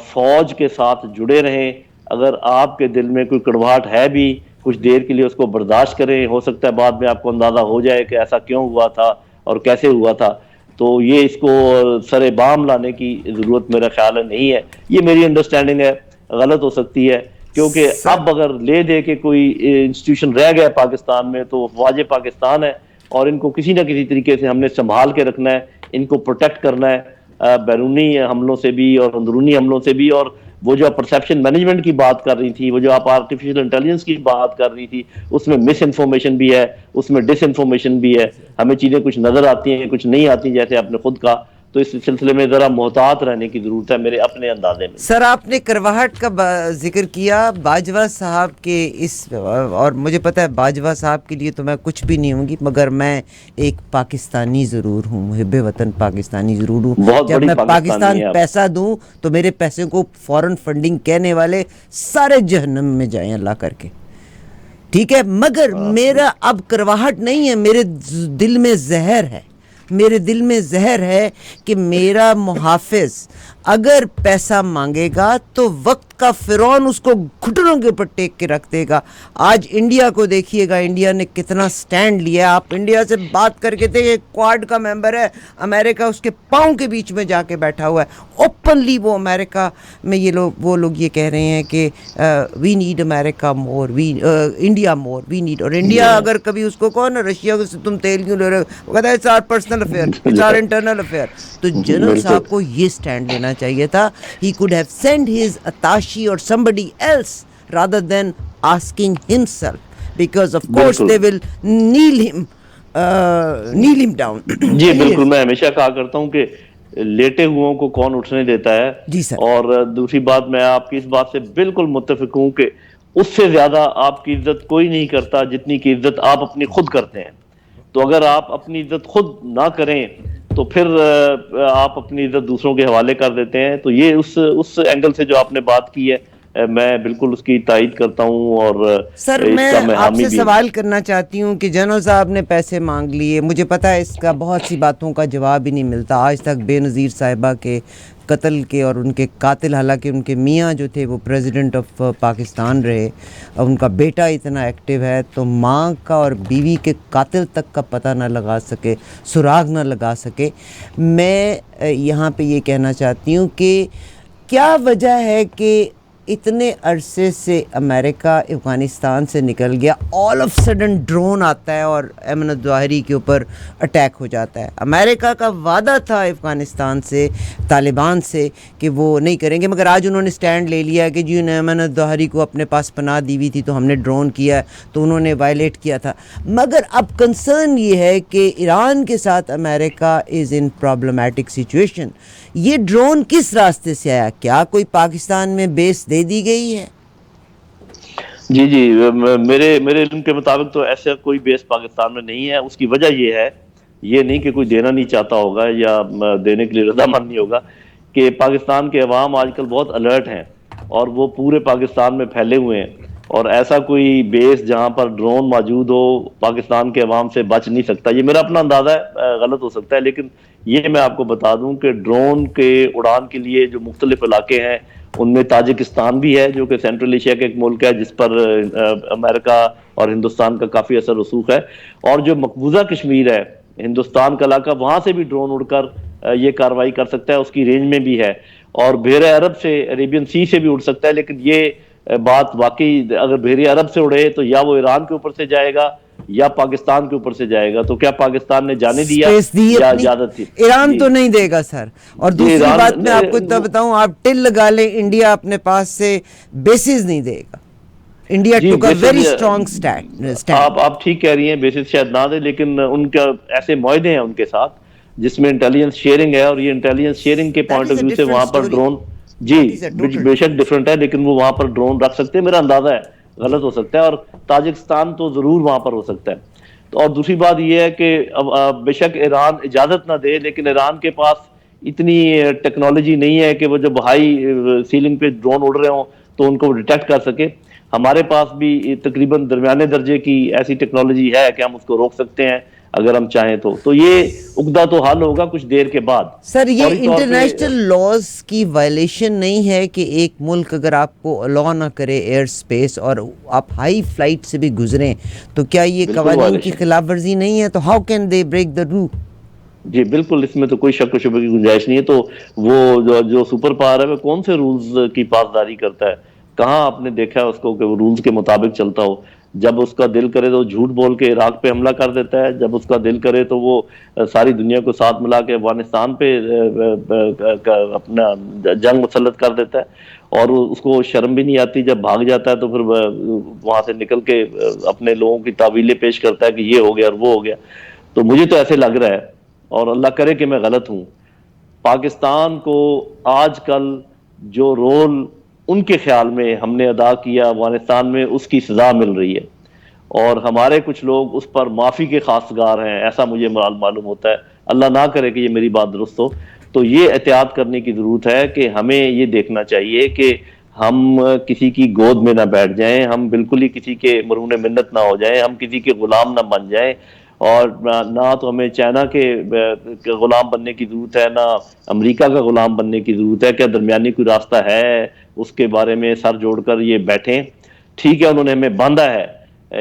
فوج کے ساتھ جڑے رہیں. اگر آپ کے دل میں کوئی کڑواہٹ ہے بھی کچھ دیر کے لیے اس کو برداشت کریں، ہو سکتا ہے بعد میں آپ کو اندازہ ہو جائے کہ ایسا کیوں ہوا تھا اور کیسے ہوا تھا. تو یہ اس کو سر بام لانے کی ضرورت میرا خیال ہے نہیں ہے. یہ میری انڈرسٹینڈنگ ہے، غلط ہو سکتی ہے، کیونکہ سر اب اگر لے دے کے کوئی انسٹیٹیوشن رہ گیا پاکستان میں تو فوج پاکستان ہے، اور ان کو کسی نہ کسی طریقے سے ہم نے سنبھال کے رکھنا ہے، ان کو پروٹیکٹ کرنا ہے بیرونی حملوں سے بھی اور اندرونی حملوں سے بھی. اور وہ جو آپ پرسیپشن مینجمنٹ کی بات کر رہی تھی، وہ جو آپ آرٹیفیشل انٹیلیجنس کی بات کر رہی تھی، اس میں مس انفارمیشن بھی ہے، اس میں ڈس انفارمیشن بھی ہے. ہمیں چیزیں کچھ نظر آتی ہیں کچھ نہیں آتی جیسے آپ نے خود کہا. تو اس سلسلے میں ذرا محتاط رہنے کی ضرورت ہے میرے اپنے اندازے میں. سر آپ نے کرواہٹ کا ذکر کیا باجوہ صاحب کے اس، اور مجھے پتہ ہے باجوہ صاحب کے لیے تو میں کچھ بھی نہیں ہوں گی، مگر میں ایک پاکستانی ضرور ہوں، محب وطن پاکستانی ضرور ہوں. بہت جب بڑی میں پاکستانی پاکستان ہیں آپ. پیسہ دوں تو میرے پیسے کو فورن فنڈنگ کہنے والے سارے جہنم میں جائیں اللہ کر کے، ٹھیک ہے. مگر میرا اب کرواہٹ نہیں ہے، میرے دل میں زہر ہے، میرے دل میں زہر ہے کہ میرا محافظ اگر پیسہ مانگے گا تو وقت کا فرعون اس کو گھٹنوں کے اوپر ٹیک کے رکھ دے گا. آج انڈیا کو دیکھیے گا، انڈیا نے کتنا سٹینڈ لیا. آپ انڈیا سے بات کر کے دیکھیں، کوارڈ کا ممبر ہے، امریکہ اس کے پاؤں کے بیچ میں جا کے بیٹھا ہوا ہے. اوپنلی وہ امریکہ میں وہ لوگ یہ کہہ رہے ہیں کہ we need America more, India more, we need. اور انڈیا اگر کبھی اس کو کہو نا رشیا سے تم تیل کیوں لے رہے ہو، وہ کہتا ہے it's our personal affair, it's our internal affair. تو جنرل صاحب کو یہ سٹینڈ لینا چاہیے تھا. He could have sent his attache اور somebody else rather than asking himself, because of course they will kneel him down. جی بالکل، میں ہمیشہ کہا کرتا ہوں کہ لیٹے ہوئوں کو کون اٹھنے دیتا ہے. جی سر. اور دوسری بات، میں آپ کی اس بات سے بالکل متفق ہوں کہ اس سے زیادہ آپ کی عزت کوئی نہیں کرتا جتنی کی عزت آپ اپنی خود کرتے ہیں. تو اگر آپ اپنی عزت خود نہ کریں تو پھر آپ اپنی عزت دوسروں کے حوالے کر دیتے ہیں. تو یہ اس اینگل سے جو آپ نے بات کی ہے میں بالکل اس کی تائید کرتا ہوں، اور سر اس میں کا میں آپ حامی سے بھی. سوال کرنا چاہتی ہوں کہ جنرل صاحب نے پیسے مانگ لیے، مجھے پتہ ہے اس کا بہت سی باتوں کا جواب ہی نہیں ملتا. آج تک بے نظیر صاحبہ کے قتل کے اور ان کے قاتل، حالانکہ ان کے میاں جو تھے وہ پریزیڈنٹ آف پاکستان رہے، اور ان کا بیٹا اتنا ایکٹیو ہے، تو ماں کا اور بیوی کے قاتل تک کا پتہ نہ لگا سکے، سراغ نہ لگا سکے. میں یہاں پہ یہ کہنا چاہتی ہوں کہ کیا وجہ ہے کہ اتنے عرصے سے امریکہ افغانستان سے نکل گیا، آل آف سڈن ڈرون آتا ہے اور ایمن الظواہری کے اوپر اٹیک ہو جاتا ہے. امریکہ کا وعدہ تھا افغانستان سے، طالبان سے، کہ وہ نہیں کریں گے، مگر آج انہوں نے سٹینڈ لے لیا کہ جی ایمن الظواہری کو اپنے پاس پناہ دی ہوئی تھی تو ہم نے ڈرون کیا تو انہوں نے وائلیٹ کیا تھا. مگر اب کنسرن یہ ہے کہ ایران کے ساتھ امریکہ از ان پرابلمیٹک سچویشن. یہ ڈرون کس راستے سے آیا؟ کیا کوئی پاکستان میں بیس دے دی گئی ہے؟ جی میرے علم کے مطابق تو ایسا کوئی بیس پاکستان میں نہیں ہے. اس کی وجہ یہ ہے، یہ نہیں کہ کوئی دینا نہیں چاہتا ہوگا یا دینے کے لیے رضامند نہیں ہوگا، کہ پاکستان کے عوام آج کل بہت الرٹ ہیں اور وہ پورے پاکستان میں پھیلے ہوئے ہیں. اور ایسا کوئی بیس جہاں پر ڈرون موجود ہو پاکستان کے عوام سے بچ نہیں سکتا. یہ میرا اپنا اندازہ ہے، غلط ہو سکتا ہے، لیکن یہ میں آپ کو بتا دوں کہ ڈرون کے اڑان کے لیے جو مختلف علاقے ہیں ان میں تاجکستان بھی ہے جو کہ سینٹرل ایشیا کا ایک ملک ہے جس پر امریکہ اور ہندوستان کا کافی اثر رسوخ ہے. اور جو مقبوضہ کشمیر ہے ہندوستان کا علاقہ، وہاں سے بھی ڈرون اڑ کر یہ کاروائی کر سکتا ہے، اس کی رینج میں بھی ہے. اور بحیرہ عرب سے، عریبین سی سے بھی اڑ سکتا ہے، لیکن یہ بات واقعی اگر بحیرہ عرب سے اڑے تو یا وہ ایران کے اوپر سے جائے گا یا پاکستان کے اوپر سے جائے گا. تو کیا پاکستان نے جانے دیا اسپیس دی یا اپنی؟ اجازت تھی؟ ایران جی تو نہیں دے گا سر. اور جی دوسری ایران بات میں آپ کو اتنا بتاؤں, آپ ٹل لگا لیں, انڈیا اپنے پاس سے بیسز نہیں دے گا. انڈیا جی ٹوک اے ویری اسٹرانگ اسٹینڈ. آپ ٹھیک کہہ رہی ہیں, بیسس شاید نہ دیں, لیکن ان کا ایسے معاہدے ہیں ان کے ساتھ جس میں انٹیلیجنس شیئرنگ ہے, اور یہ انٹیلیجنس شیئرنگ کے that point is of a view سے ڈفرنٹ وہاں پر اسٹوری. ڈرون, جی دیٹ از اے ٹوٹل بے شک ڈفرنٹ ہے, لیکن وہ وہاں پر ڈرون رکھ سکتے ہیں, میرا اندازہ ہے, غلط ہو سکتا ہے, اور تاجکستان تو ضرور وہاں پر ہو سکتا ہے. تو اور دوسری بات یہ ہے کہ بے شک ایران اجازت نہ دے, لیکن ایران کے پاس اتنی ٹیکنالوجی نہیں ہے کہ وہ جب ہائی سیلنگ پہ ڈرون اڑ رہے ہوں تو ان کو ڈیٹیکٹ کر سکے. ہمارے پاس بھی تقریباً درمیانے درجے کی ایسی ٹیکنالوجی ہے کہ ہم اس کو روک سکتے ہیں اگر ہم چاہیں تو یہ عقدہ تو حل ہوگا کچھ دیر کے بعد. سر یہ فوری طور پہ انٹرنیشنل لاز کی وائلیشن نہیں ہے کہ ایک ملک اگر آپ کو الاؤ نہ کرے ایئر سپیس اور آپ ہائی فلائٹ سے بھی گزریں, تو کیا یہ بالکل قوانین کی وائلیشن, خلاف ورزی نہیں ہے؟ تو how can they break the rule? جی بالکل, اس میں تو کوئی شک و شبہ کی گنجائش نہیں ہے. تو وہ جو سپر پاور ہے وہ کون سے رولز کی پاسداری کرتا ہے؟ کہاں آپ نے دیکھا ہے اس کو کہ وہ رولز کے مطابق چلتا ہو؟ جب اس کا دل کرے تو جھوٹ بول کے عراق پہ حملہ کر دیتا ہے, جب اس کا دل کرے تو وہ ساری دنیا کو ساتھ ملا کے افغانستان پہ اپنا جنگ مسلط کر دیتا ہے, اور اس کو شرم بھی نہیں آتی. جب بھاگ جاتا ہے تو پھر وہاں سے نکل کے اپنے لوگوں کی تعویلیں پیش کرتا ہے کہ یہ ہو گیا اور وہ ہو گیا. تو مجھے تو ایسے لگ رہا ہے, اور اللہ کرے کہ میں غلط ہوں, پاکستان کو آج کل جو رول ان کے خیال میں ہم نے ادا کیا افغانستان میں, اس کی سزا مل رہی ہے, اور ہمارے کچھ لوگ اس پر معافی کے خواستگار ہیں, ایسا مجھے معلوم ہوتا ہے. اللہ نہ کرے کہ یہ میری بات درست ہو. تو یہ احتیاط کرنے کی ضرورت ہے کہ ہمیں یہ دیکھنا چاہیے کہ ہم کسی کی گود میں نہ بیٹھ جائیں, ہم بالکل ہی کسی کے مرہون منت نہ ہو جائیں, ہم کسی کے غلام نہ بن جائیں. اور نہ تو ہمیں چائنا کے غلام بننے کی ضرورت ہے, نہ امریکہ کا غلام بننے کی ضرورت ہے. کیا درمیانی کوئی راستہ ہے؟ اس کے بارے میں سر جوڑ کر یہ بیٹھیں. ٹھیک ہے, انہوں نے ہمیں باندھا ہے,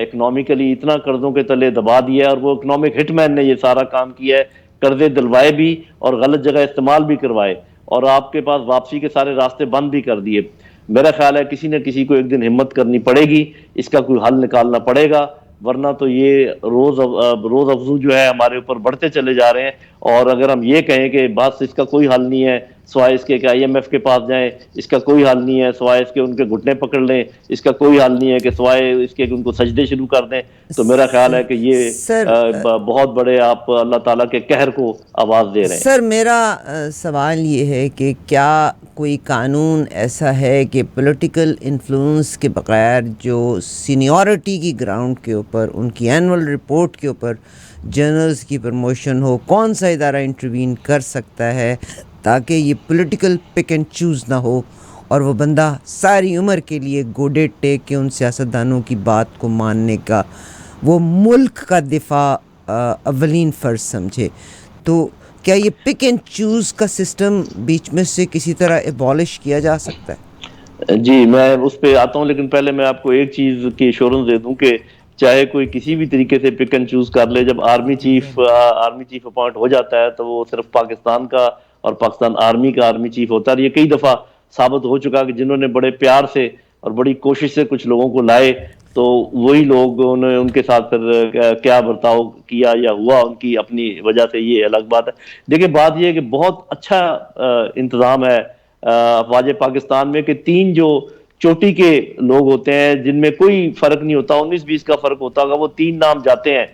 اکنامکلی اتنا قرضوں کے تلے دبا دیا ہے, اور وہ اکنامک ہٹ مین نے یہ سارا کام کیا ہے, قرضے دلوائے بھی اور غلط جگہ استعمال بھی کروائے, اور آپ کے پاس واپسی کے سارے راستے بند بھی کر دیے. میرا خیال ہے کسی نہ کسی کو ایک دن ہمت کرنی پڑے گی, اس کا کوئی حل نکالنا پڑے گا, ورنہ تو یہ روز افزو جو ہے ہمارے اوپر بڑھتے چلے جا رہے ہیں. اور اگر ہم یہ کہیں کہ بس اس کا کوئی حل نہیں ہے سوائے اس کے کہ آئی ایم ایف کے پاس جائیں, اس کا کوئی حل نہیں ہے سوائے اس کے ان کے گھٹنے پکڑ لیں, اس کا کوئی حل نہیں ہے کہ سوائے اس کے ان کو سجدے شروع کر دیں, تو میرا خیال ہے کہ یہ سر بہت بڑے آپ اللہ تعالیٰ کے قہر کو آواز دے رہے ہیں. سر میرا سوال یہ ہے کہ کیا کوئی قانون ایسا ہے کہ پولیٹیکل انفلوئنس کے بغیر جو سینیورٹی کی گراؤنڈ کے اوپر ان کی اینول رپورٹ کے اوپر جرنلز کی پروموشن ہو, کون سا ادارہ انٹروین کر سکتا ہے تاکہ یہ پولیٹیکل پک اینڈ چوز نہ ہو اور وہ بندہ ساری عمر کے لیے گوڈے ٹیک کے ان سیاستدانوں کی بات کو ماننے کا, وہ ملک کا دفاع اولین فرض سمجھے؟ تو کیا یہ پک اینڈ چوز کا سسٹم بیچ میں سے کسی طرح ایبالش کیا جا سکتا ہے؟ جی میں اس پہ آتا ہوں, لیکن پہلے میں آپ کو ایک چیز کی ایشورنس دے دوں کہ چاہے کوئی کسی بھی طریقے سے پک اینڈ چوز کر لے, جب آرمی چیف اپوائنٹ ہو جاتا ہے تو وہ صرف پاکستان کا اور پاکستان آرمی کا آرمی چیف ہوتا ہے. اور یہ کئی دفعہ ثابت ہو چکا کہ جنہوں نے بڑے پیار سے اور بڑی کوشش سے کچھ لوگوں کو لائے, تو وہی لوگ انہوں نے ان کے ساتھ پھر کیا برتاؤ کیا یا ہوا ان کی اپنی وجہ سے, یہ الگ بات ہے. دیکھیں بات یہ ہے کہ بہت اچھا انتظام ہے افواج پاکستان میں کہ 3 جو چوٹی کے لوگ ہوتے ہیں جن میں کوئی فرق نہیں ہوتا, 19-20 کا فرق ہوتا ہوگا, وہ 3 نام جاتے ہیں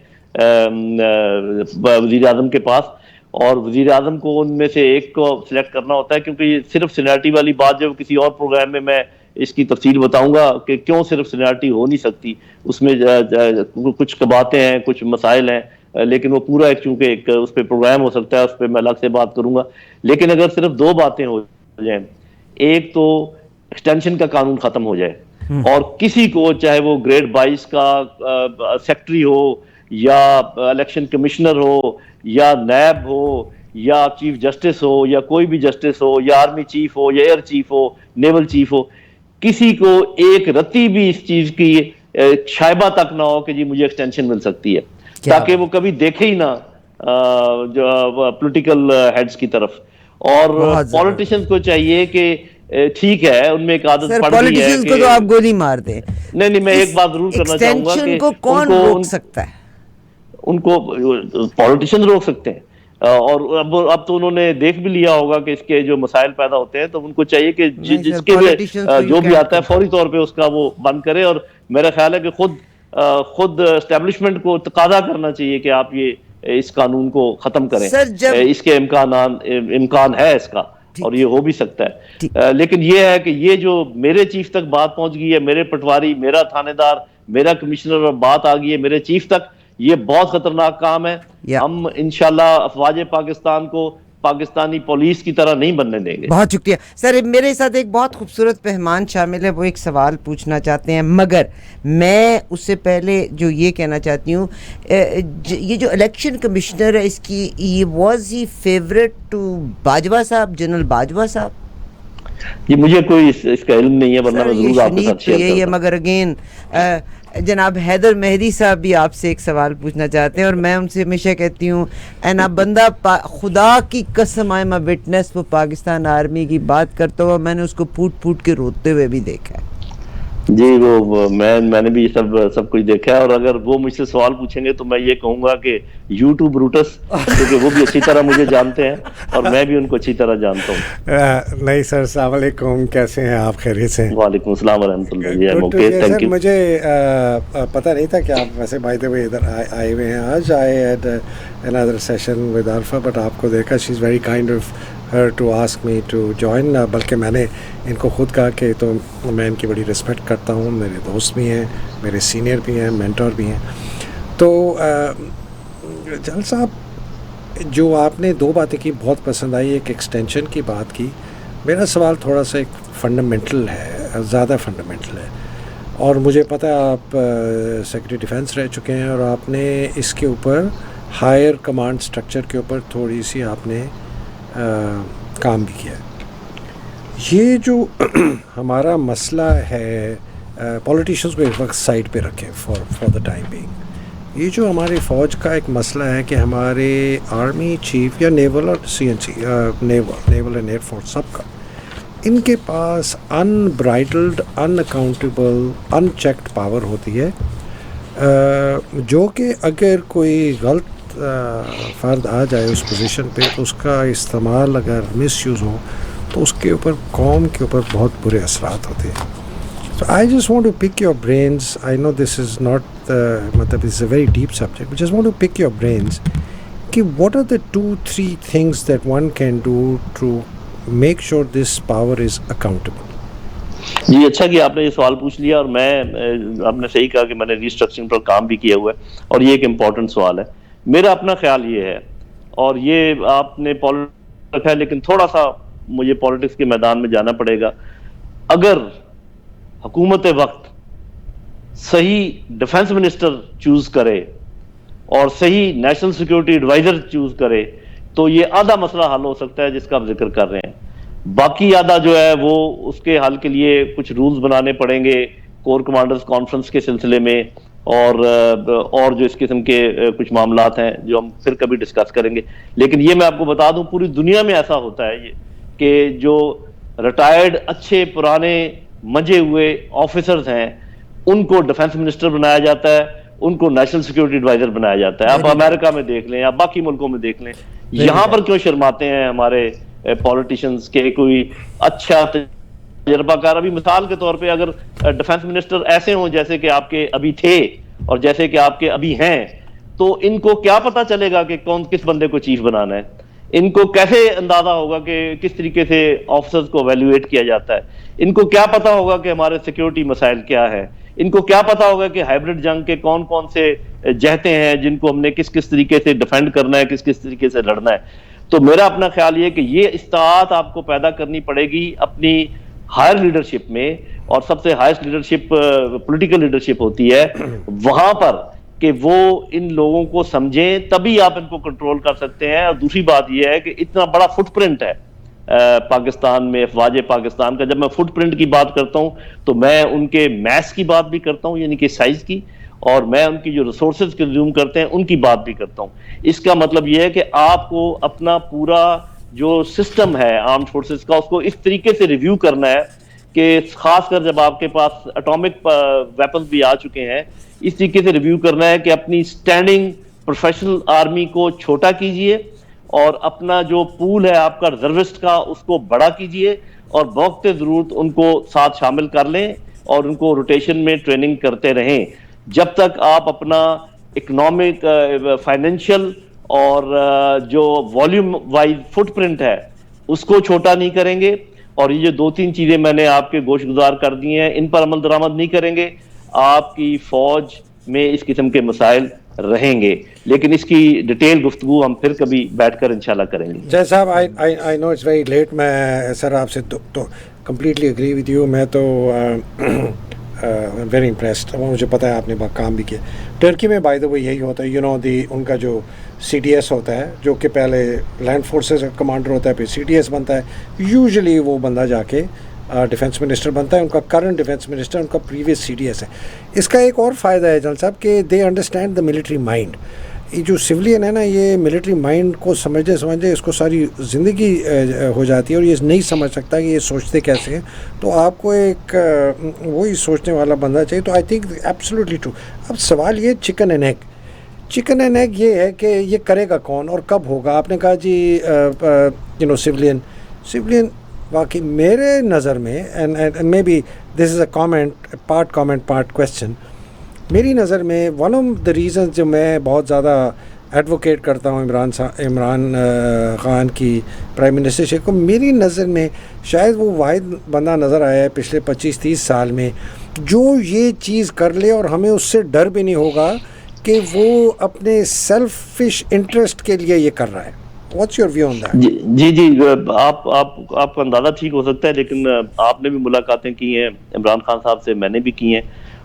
وزیر اعظم کے پاس, اور وزیر اعظم کو ان میں سے ایک کو سلیکٹ کرنا ہوتا ہے, کیونکہ یہ صرف سینیرٹی والی بات جو کسی اور پروگرام میں اس کی تفصیل بتاؤں گا کہ کیوں صرف سینیرٹی ہو نہیں سکتی. اس میں کچھ باتیں ہیں, کچھ مسائل ہیں, لیکن وہ پورا ایک چونکہ ایک اس پہ پروگرام ہو سکتا ہے, اس پہ میں الگ سے بات کروں گا. لیکن اگر صرف 2 باتیں ہو جائیں, ایک تو ایکسٹینشن کا قانون ختم ہو جائے, اور کسی کو چاہے وہ گریڈ 22 کا سیکٹری ہو یا الیکشن کمشنر ہو یا نیب ہو یا چیف جسٹس ہو یا کوئی بھی جسٹس ہو یا آرمی چیف ہو یا ایئر چیف ہو, نیول چیف ہو, کسی کو ایک رتی بھی اس چیز کی شائبہ تک نہ ہو کہ جی مجھے ایکسٹینشن مل سکتی ہے, تاکہ وہ کبھی دیکھے ہی نہ پولیٹیکل ہیڈز کی طرف. اور پولیٹیشنز کو چاہیے کہ ٹھیک ہے ان میں ایک عادت سر پڑ گئی ہے پولیٹیشنز کو کہ تو آپ گولی مار دیں. نہیں میں ایک بات ضرور کرنا چاہوں گا ایکسٹینشن کہ کو کون روک سکتا ہے؟ ان کو پولیٹیشین روک سکتے ہیں. اور اب تو انہوں نے دیکھ بھی لیا ہوگا کہ اس کے جو مسائل پیدا ہوتے ہیں تو ان کو چاہیے کہ نہیں جس سر کے بھی پولیٹیشنز کو یو جو بھی کینٹ آتا ہے فوری طور پہ اس کا وہ بند کرے. اور میرا خیال ہے کہ خود اسٹیبلشمنٹ کو تقاضا کرنا چاہیے کہ آپ یہ اس قانون کو ختم کریں. سر جب اس کے امکان ہے اس کا اور یہ ہو بھی سکتا ٹھیک ہے. لیکن یہ ہے کہ یہ جو میرے چیف تک بات پہنچ گئی ہے, میرے پٹواری, میرا تھانے دار, میرا کمشنر, اور بات آ گئی ہے میرے چیف تک, یہ بہت خطرناک کام ہے. یا ہم انشاءاللہ افواج پاکستان کو پاکستانی پولیس کی طرح نہیں بننے دیں گے. بہت شکریہ سر. میرے ساتھ ایک بہت خوبصورت مہمان شامل ہے, وہ ایک سوال پوچھنا چاہتے ہیں, مگر میں اس سے پہلے جو یہ کہنا چاہتی ہوں, یہ جو الیکشن کمشنر ہے اس کی, یہ was he favourite to Bajwa صاحب, جنرل باجوہ صاحب؟ یہ مجھے کوئی اس کا علم نہیں ہے, ورنہ میں ضرور آپ کے ساتھ شیئر یہی ہے. کرتا. مگر اگین جناب حیدر مہدی صاحب بھی آپ سے ایک سوال پوچھنا چاہتے ہیں, اور میں ان سے ہمیشہ کہتی ہوں اینا بندہ خدا کی قسم آئی میں وٹنس, وہ پاکستان آرمی کی بات کرتا ہوا میں نے اس کو پھوٹ کے روتے ہوئے بھی دیکھا ہے. جی وہ میں نے بھی سب کچھ دیکھا ہے. اور اگر وہ مجھ سے سوال پوچھیں گے تو میں یہ کہوں گا کہ یوٹیوب روٹس, کیونکہ وہ بھی اچھی طرح مجھے جانتے ہیں اور میں بھی ان کو اچھی طرح جانتا ہوں. نہیں سر, السلام علیکم, کیسے ہیں آپ؟ خیریت سے؟ وعلیکم السلام ورحمۃ اللہ. سر مجھے پتہ نہیں تھا کہ آپ ویسے بائی دا وے ادھر آئے ہوئے ہیں. آج I had another session with Arfa, but آپ کو دیکھا she is very kind of her to ask me to join. بلکہ میں نے ان کو خود کہا کہ تو میں ان کی بڑی رسپیکٹ کرتا ہوں, میرے دوست بھی ہیں, میرے سینئر بھی ہیں, مینٹور بھی ہیں. تو جل صاحب جو آپ نے دو باتیں کی بہت پسند آئی. ایک ایکسٹینشن کی بات کی. میرا سوال تھوڑا سا ایک فنڈامنٹل ہے, زیادہ فنڈامنٹل ہے, اور مجھے پتہ ہے آپ سیکرٹری ڈیفینس رہ چکے ہیں اور آپ نے اس کے اوپر ہائر کمانڈ سٹرکچر کے اوپر تھوڑی سی آپ نے کام بھی کیا. یہ جو ہمارا مسئلہ ہے, پولیٹیشنز کو ایک وقت سائڈ پہ رکھیں فار دا ٹائم بینگ. یہ جو ہماری فوج کا ایک مسئلہ ہے کہ ہمارے آرمی چیف یا نیول اور C N C, naval and air force, سب کا ان کے پاس unbridled, unaccountable, unchecked power ہوتی ہے, جو کہ اگر کوئی غلط فرد آ جائے اس پوزیشن پہ تو اس کا استعمال اگر مس یوز ہو تو اس کے اوپر, قوم کے اوپر بہت برے اثرات ہوتے ہیں. So I just want to pick your brains. I know this is not this is a very deep subject, but just want to pick your brains. کہ what are the 2-3 things that one can do to make sure this power is accountable? جی اچھا کہ آپ نے یہ سوال پوچھ لیا, اور آپ نے صحیح کہا کہ میں نے ریسٹرکچرنگ پر کام بھی کیا ہوا ہے, اور یہ ایک امپورٹنٹ سوال ہے. میرا اپنا خیال یہ ہے, اور یہ آپ نے پالیٹکس رکھا ہے لیکن تھوڑا سا مجھے پالیٹکس کے میدان میں جانا پڑے گا. اگر حکومت وقت صحیح ڈیفنس منسٹر چوز کرے اور صحیح نیشنل سیکیورٹی ایڈوائزر چوز کرے تو یہ آدھا مسئلہ حل ہو سکتا ہے جس کا آپ ذکر کر رہے ہیں. باقی آدھا جو ہے وہ اس کے حل کے لیے کچھ رولز بنانے پڑیں گے کور کمانڈرز کانفرنس کے سلسلے میں, اور جو اس قسم کے کچھ معاملات ہیں جو ہم پھر کبھی ڈسکس کریں گے. لیکن یہ میں آپ کو بتا دوں پوری دنیا میں ایسا ہوتا ہے یہ کہ جو ریٹائرڈ اچھے پرانے منجے ہوئے آفیسرز ہیں ان کو ڈیفنس منسٹر بنایا جاتا ہے, ان کو نیشنل سیکیورٹی ایڈوائزر بنایا جاتا ہے. آپ امریکہ میں دیکھ لیں, آپ باقی ملکوں میں دیکھ لیں, یہاں پر کیوں شرماتے ہیں ہمارے پولیٹیشنز کے کوئی اچھا تجربہ کار. ابھی مثال کے طور پہ اگر ڈیفنس منسٹر ایسے ہوں جیسے کہ آپ کے ابھی تھے اور جیسے کہ آپ کے ابھی ہیں, تو ان کو کیا پتا چلے گا کہ کس بندے کو چیف بنانا ہے؟ ان کو کیسے اندازہ ہوگا کہ کس طریقے سے آفیسرز کو ایویلویٹ کیا جاتا ہے؟ ان کو کیا پتا ہوگا کہ ہمارے سیکیورٹی مسائل کیا ہے؟ ان کو کیا پتا ہوگا کہ ہائبرڈ جنگ کے کون کون سے جہتے ہیں جن کو ہم نے کس طریقے سے ڈیفینڈ کرنا ہے, کس طریقے سے لڑنا ہے؟ تو میرا اپنا خیال یہ کہ یہ استطاعت آپ کو پیدا کرنی پڑے گی اپنی ہائر لیڈرشپ میں, اور سب سے ہائیسٹ لیڈرشپ پولیٹیکل لیڈرشپ ہوتی ہے وہاں پر, کہ وہ ان لوگوں کو سمجھیں, تبھی آپ ان کو کنٹرول کر سکتے ہیں. اور دوسری بات یہ ہے کہ اتنا بڑا فٹ پرنٹ ہے پاکستان میں, افواج پاکستان کا. جب میں فٹ پرنٹ کی بات کرتا ہوں تو میں ان کے میس کی بات بھی کرتا ہوں, یعنی کہ سائز کی, اور میں ان کی جو ریسورسز کنزیوم کرتے ہیں ان کی بات بھی کرتا ہوں. اس کا مطلب یہ ہے کہ آپ کو اپنا پورا جو سسٹم ہے آرمڈ فورسز کا اس کو اس طریقے سے ریویو کرنا ہے کہ خاص کر جب آپ کے پاس اٹامک ویپنز بھی آ چکے ہیں, اس طریقے سے ریویو کرنا ہے کہ اپنی سٹینڈنگ پروفیشنل آرمی کو چھوٹا کیجئے اور اپنا جو پول ہے آپ کا ریزروسٹ کا اس کو بڑا کیجئے اور بوقت ضرورت ان کو ساتھ شامل کر لیں اور ان کو روٹیشن میں ٹریننگ کرتے رہیں جب تک آپ اپنا اکنامک فائنینشیل اور جو والیوم وائز فٹ پرنٹ ہے اس کو چھوٹا نہیں کریں گے. اور یہ جو 2-3 چیزیں میں نے آپ کے گوش گزار کر دی ہیں, ان پر عمل درآمد نہیں کریں گے, آپ کی فوج میں اس قسم کے مسائل رہیں گے. لیکن اس کی ڈیٹیل گفتگو ہم پھر کبھی بیٹھ کر انشاءاللہ کریں گے. جے صاحب آئی نو اٹس ویری لیٹ, میں سر آپ سے تو کمپلیٹلی اگری ود یو. میں تو ویری امپریسڈ, مجھے پتہ ہے آپ نے کام بھی کیا. ٹرکی میں بائی دا وے یہی ہوتا ہے, یو نو ان کا جو سی ڈی ایس ہوتا ہے جو کہ پہلے لینڈ فورسز کا کمانڈر ہوتا ہے, پھر سی ڈی ایس بنتا ہے. یوزلی وہ بندہ جا کے ڈیفینس منسٹر بنتا ہے. ان کا کرنٹ ڈیفینس منسٹر ان کا پریویس سی ڈی ایس ہے. اس کا ایک اور فائدہ ہے جنرل صاحب کہ they understand the military mind. یہ جو سویلین ہے نا, یہ ملٹری مائنڈ کو سمجھتے اس کو ساری زندگی ہو جاتی ہے اور یہ نہیں سمجھ سکتا کہ یہ سوچتے کیسے ہیں. تو آپ کو ایک وہی سوچنے والا بندہ چاہیے. تو آئی تھنک ایبسلیوٹلی ٹرو. اب سوال یہ چکن اینڈ ایگ یہ ہے کہ یہ کرے گا کون اور کب ہوگا. آپ نے کہا جی یو نو سویلین واقعی میرے نظر میں and maybe this is a part question. میری نظر میں ون آف دا ریزنز جو میں بہت زیادہ ایڈوکیٹ کرتا ہوں عمران خان کی پرائم منسٹرشپ کو, میری نظر میں شاید وہ واحد بندہ نظر آیا ہے پچھلے 25-30 سال میں جو یہ چیز کر لے اور ہمیں اس سے ڈر بھی نہیں ہوگا کہ وہ اپنے سیلفش انٹرسٹ کے لیے یہ کر رہا ہے. What's your view on that? جی آپ کا اندازہ ٹھیک ہو سکتا ہے, لیکن آپ نے بھی ملاقاتیں کی ہیں عمران خان صاحب سے, میں نے بھی کی ہیں,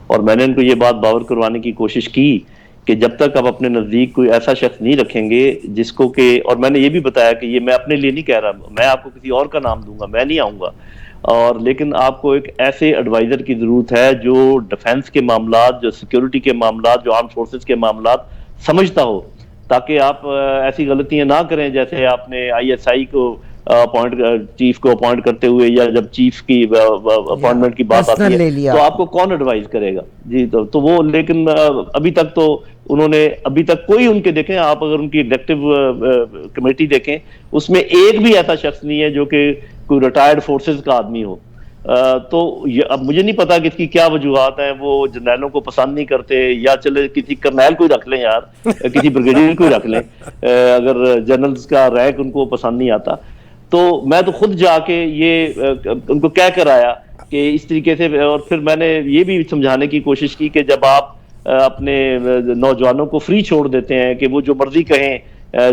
اور میں نے ان کو یہ بات باور کروانے کی کوشش کی کہ جب تک آپ اپنے نزدیک کوئی ایسا شخص نہیں رکھیں گے جس کو کہ, اور میں نے یہ بھی بتایا کہ یہ میں اپنے لیے نہیں کہہ رہا, میں آپ کو کسی اور کا نام دوں گا, میں نہیں آؤں گا, اور لیکن آپ کو ایک ایسے ایڈوائزر کی ضرورت ہے جو ڈیفنس کے معاملات, جو سیکیورٹی کے معاملات, جو آرمڈ فورسز کے معاملات سمجھتا ہو, تاکہ آپ ایسی غلطیاں نہ کریں جیسے آپ نے آئی ایس آئی کو چیف کو اپوائنٹ کرتے ہوئے, یا جب چیف کی اپوائنٹمنٹ کی بات آتی ہے تو آپ کو کون ایڈوائز کرے گا. جی تو وہ, لیکن ابھی تک تو انہوں نے ابھی تک کوئی ان کے دیکھیں آپ اگر ان کی ایگزیکٹو کمیٹی دیکھیں اس میں ایک بھی ایسا شخص نہیں ہے جو کہ کوئی ریٹائرڈ فورسز کا آدمی ہو. تو اب مجھے نہیں پتا کہ اس کی کیا وجوہات ہیں, وہ جرنیلوں کو پسند نہیں کرتے, یا چلے کسی کرنیل کو ہی رکھ لیں یار, کسی بریگیڈیئر کو ہی رکھ لیں اگر جنرلز کا رینک ان کو پسند نہیں آتا. تو میں تو خود جا کے یہ ان کو کہہ کر آیا کہ اس طریقے سے, اور پھر میں نے یہ بھی سمجھانے کی کوشش کی کہ جب آپ اپنے نوجوانوں کو فری چھوڑ دیتے ہیں کہ وہ جو مرضی کہیں,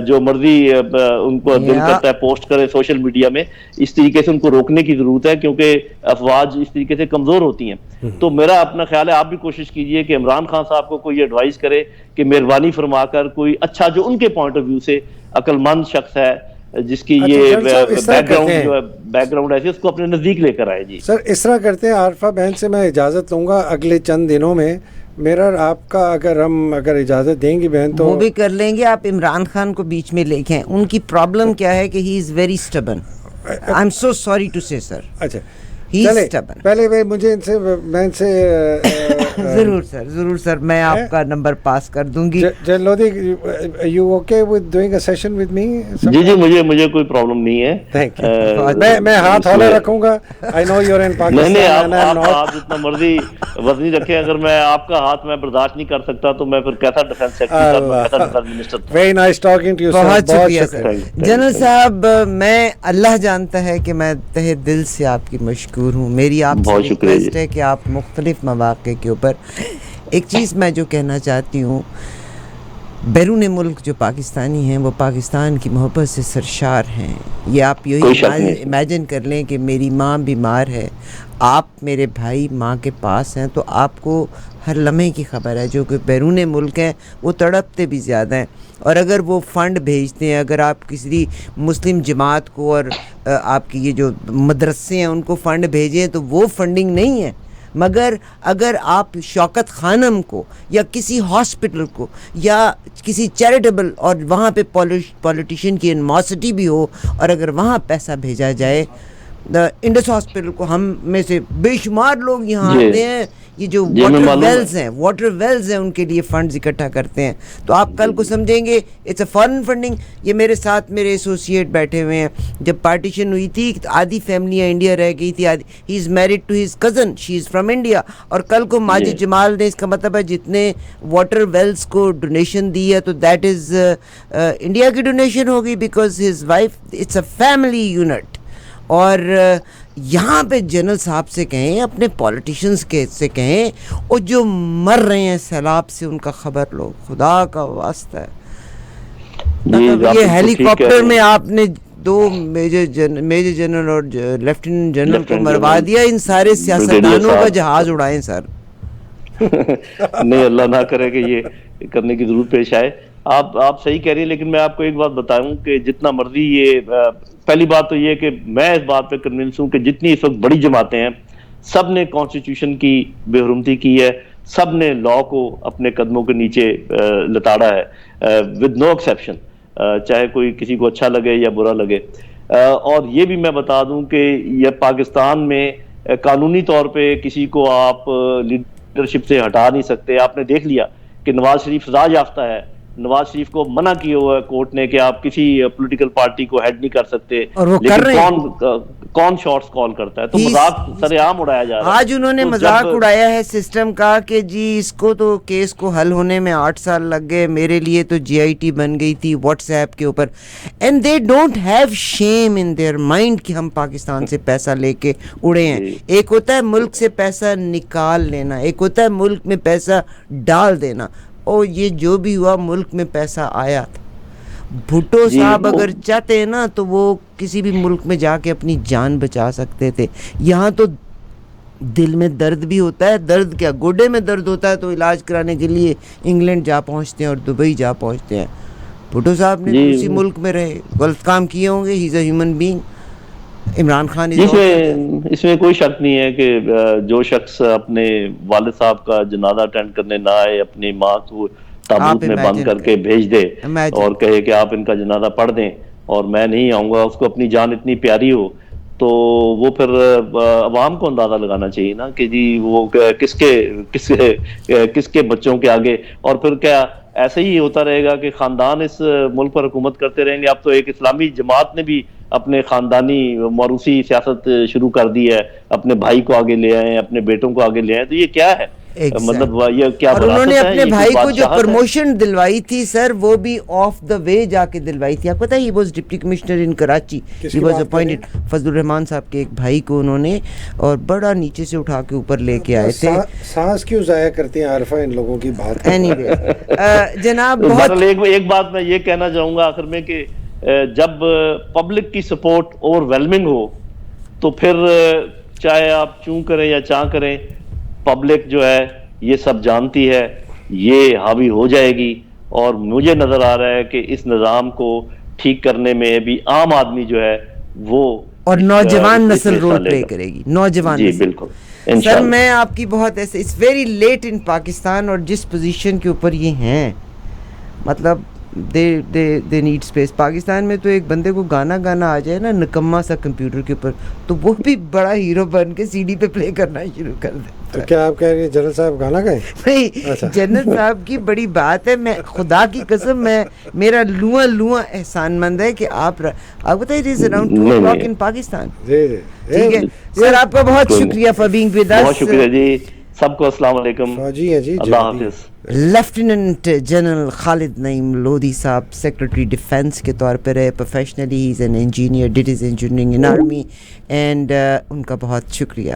جو مرضی ان کو دل کرتا ہے پوسٹ کرے سوشل میڈیا میں, اس طریقے سے ان کو روکنے کی ضرورت ہے کیونکہ افواج اس طریقے سے کمزور ہوتی ہیں. تو میرا اپنا خیال ہے آپ بھی کوشش کیجئے کہ عمران خان صاحب کو کوئی ایڈوائز کرے کہ مہربانی فرما کر کوئی اچھا جو ان کے پوائنٹ آف ویو سے عقل مند شخص ہے جس کی یہ بیک گراؤنڈ ایسی, اس کو اپنے نزدیک لے کر آئے. جی سر اس طرح کرتے ہیں, عارفہ بہن سے میں اجازت لوں گا اگلے چند دنوں میں, میرا آپ کا اگر اجازت دیں گی بہن تو وہ بھی کر لیں گے. آپ عمران خان کو بیچ میں لے کے, ان کی پرابلم کیا ہے کہ he is very stubborn. I am so sorry to say sir. اچھا پہلے مجھے میں ان سے ضرور سر میں آپ کا نمبر پاس کر دوں گی. General Lodhi you okay with doing a session with me? جی مجھے کوئی پرابلم نہیں ہے. Thank you. میں ہاتھ ہولے رکھوں گا. I know you are in Pakistan. نہیں آپ جتنا مرضی وزنی رکھیں, اگر میں آپ کا ہاتھ میں برداشت نہیں کر سکتا تو میں پھر کیسا ڈیفنس سیکرٹری, کیسا defence minister. Very nice talking to you. بہت شکریہ سر. جنرل صاحب میں, اللہ جانتا ہے کہ میں تہ دل سے آپ کی مشکور ہوں. میری آپ سے ریکویسٹ ہے کہ آپ مختلف مواقع کے اوپر, ایک چیز میں جو کہنا چاہتی ہوں, بیرون ملک جو پاکستانی ہیں وہ پاکستان کی محبت سے سرشار ہیں. یہ آپ یہی امیجن کر لیں کہ میری ماں بیمار ہے, آپ میرے بھائی ماں کے پاس ہیں, تو آپ کو ہر لمحے کی خبر ہے. جو کہ بیرون ملک ہیں وہ تڑپتے بھی زیادہ ہیں, اور اگر وہ فنڈ بھیجتے ہیں, اگر آپ کسی مسلم جماعت کو اور آپ کی یہ جو مدرسے ہیں ان کو فنڈ بھیجیں تو وہ فنڈنگ نہیں ہے, مگر اگر آپ شوکت خانم کو یا کسی ہاسپٹل کو یا کسی چیریٹیبل اور وہاں پہ پولیٹیشین کی انماسٹی بھی ہو اور اگر وہاں پیسہ بھیجا جائے، انڈس ہاسپٹل کو ہم میں سے بے شمار لوگ یہاں آتے ہیں، یہ جو واٹر ویلز ہیں ان کے لیے فنڈز اکٹھا کرتے ہیں، تو آپ کل کو سمجھیں گے اٹس اے فارن فنڈنگ. یہ میرے ساتھ میرے ایسوسیٹ بیٹھے ہوئے ہیں، جب پارٹیشن ہوئی تھی آدھی فیملیاں انڈیا رہ گئی تھی، he is married to his cousin, she is from India, اور کل کو ماجد جمال نے، اس کا مطلب ہے جتنے واٹر ویلز کو ڈونیشن دی ہے تو دیٹ از انڈیا کی ڈونیشن ہوگی، because his wife, it's a family unit. اور یہاں پہ جنرل صاحب سے کہیں، اپنے پولیٹیشنز کے سے کہیں، اور جو مر رہے ہیں سیلاب سے ان کا خبر لو، خدا کا واسطہ ہے. یہ ہیلی کاپٹر میں آپ نے 2 میجر جنرل اور لیفٹیننٹ جنرل کو مروا دیا، ان سارے سیاستدانوں کا جہاز اڑائیں سر. نہیں، اللہ نہ کرے کہ یہ کرنے کی ضرورت پیش آئے. آپ صحیح کہہ رہی ہیں، لیکن میں آپ کو ایک بات بتاؤں کہ جتنا مرضی یہ، پہلی بات تو یہ کہ میں اس بات پہ کنونس ہوں کہ جتنی اس وقت بڑی جماعتیں ہیں سب نے کانسٹیٹیوشن کی بے حرمتی کی ہے، سب نے لا کو اپنے قدموں کے نیچے لتاڑا ہے ود نو ایکسیپشن، چاہے کوئی کسی کو اچھا لگے یا برا لگے. اور یہ بھی میں بتا دوں کہ یہ پاکستان میں قانونی طور پہ کسی کو آپ لیڈرشپ سے ہٹا نہیں سکتے. آپ نے دیکھ لیا کہ نواز شریف سزا یافتہ ہے، نواز شریف کو منع کیا ہوا ہے کورٹ نے کہ آپ کسی پولیٹیکل پارٹی کو ہیڈ نہیں کر سکتے، اور وہ کر رہے ہیں. کون شارٹس کال کرتا ہے؟ تو مذاق سر عام اڑایا جا رہا ہے. آج انہوں نے مذاق اڑایا ہے سسٹم کا کہ جی اس کو تو کیس کو حل ہونے میں 8 سال لگ گئے، میرے لیے تو جی آئی ٹی بن گئی تھی واٹس ایپ کے اوپر. And they don't have shame in their mind کہ ہم پاکستان سے پیسہ لے کے اڑے ہیں. ایک ہوتا ہے ملک سے پیسہ نکال لینا، ایک ہوتا ہے ملک میں پیسہ ڈال دینا. اور یہ جو بھی ہوا ملک میں پیسہ آیا تھا. بھٹو صاحب اگر چاہتے ہیں نا تو وہ کسی بھی ملک میں جا کے اپنی جان بچا سکتے تھے. یہاں تو دل میں درد بھی ہوتا ہے، درد کیا گوڈے میں درد ہوتا ہے تو علاج کرانے کے لیے انگلینڈ جا پہنچتے ہیں اور دبئی جا پہنچتے ہیں. بھٹو صاحب نے اسی ملک میں رہے، غلط کام کیے ہوں گے، he is a human being. Imran Khan اس میں کوئی شک نہیں ہے کہ جو شخص اپنے والد صاحب کا جنازہ اٹینڈ کرنے نہ آئے، اپنی ماں کو تابوت میں بند کر کے بھیج دے اور کہے کہ آپ ان کا جنازہ پڑھ دیں اور میں نہیں آؤں گا، اس کو اپنی جان اتنی پیاری ہو، تو وہ پھر عوام کو اندازہ لگانا چاہیے نا کہ جی وہ کس کے بچوں کے آگے. اور پھر کیا ایسے ہی ہوتا رہے گا کہ خاندان اس ملک پر حکومت کرتے رہیں گے؟ اب تو ایک اسلامی جماعت نے بھی اپنے خاندانی موروثی سیاست شروع کر دی ہے، اپنے بھائی کو آگے لے آئے، اپنے بیٹوں کو آگے لے آئے. تو یہ کیا ہے؟ مطلب یہ کیا؟ اور انہوں نے اپنے بھائی کو جو پروموشن دلوائی تھی سر، وہ بھی آف دا وے جا کے دلوائی تھی. آپ کو پتہ ہے he was deputy commissioner in Karachi, he was appointed. فضل الرحمان صاحب کے ایک بھائی کو انہوں نے اور بڑا نیچے سے اٹھا کے اوپر لے کے آئے تھے. سانس کیوں ضائع کرتی ہیں عارفہ ان لوگوں کی بات. اینی وے جناب، ایک بات میں یہ کہنا چاہوں گا آخر میں کہ جب پبلک کی سپورٹ اوور ویلمنگ ہو تو پھر چاہے آپ چوں کریں یا چاں کریں، پبلک جو ہے یہ سب جانتی ہے، یہ حاوی ہو جائے گی. اور مجھے نظر آ رہا ہے کہ اس نظام کو ٹھیک کرنے میں بھی عام آدمی جو ہے وہ اور نوجوان نسل رول پلے کرے گی. نوجوان جی بالکل سر، میں آپ کی بہت ایسے اٹس ویری لیٹ ان پاکستان، اور جس پوزیشن کے اوپر یہ ہیں مطلب دے نیڈ اسپیس. پاکستان میں تو ایک بندے کو گانا آ جائے نا نکما سا کمپیوٹر کے اوپر تو وہ بھی بڑا ہیرو بن کے سی ڈی پہ پلے کرنا شروع کر دے. تو کیا آپ کہہ رہے ہیں جنرل صاحب گانا گائیں؟ نہیں، جنرل صاحب کی بڑی بات ہے. میں خدا کی قسم، میرا لواں احسان مند ہے کہ آپ بتائیے اٹ از اراؤنڈ 2 o'clock ان پاکستان. جی ٹھیک ہے سر، آپ کا بہت شکریہ فار بینگ ود اس. بہت شکریہ جی، سب کو السلام علیکم، اللہ حافظ. Lieutenant general Khalid Naeem Lodhi sahib secretary defence کے طور پہ رہے professionally. He is an engineer, did his engineering in army, and ان کا بہت شکریہ.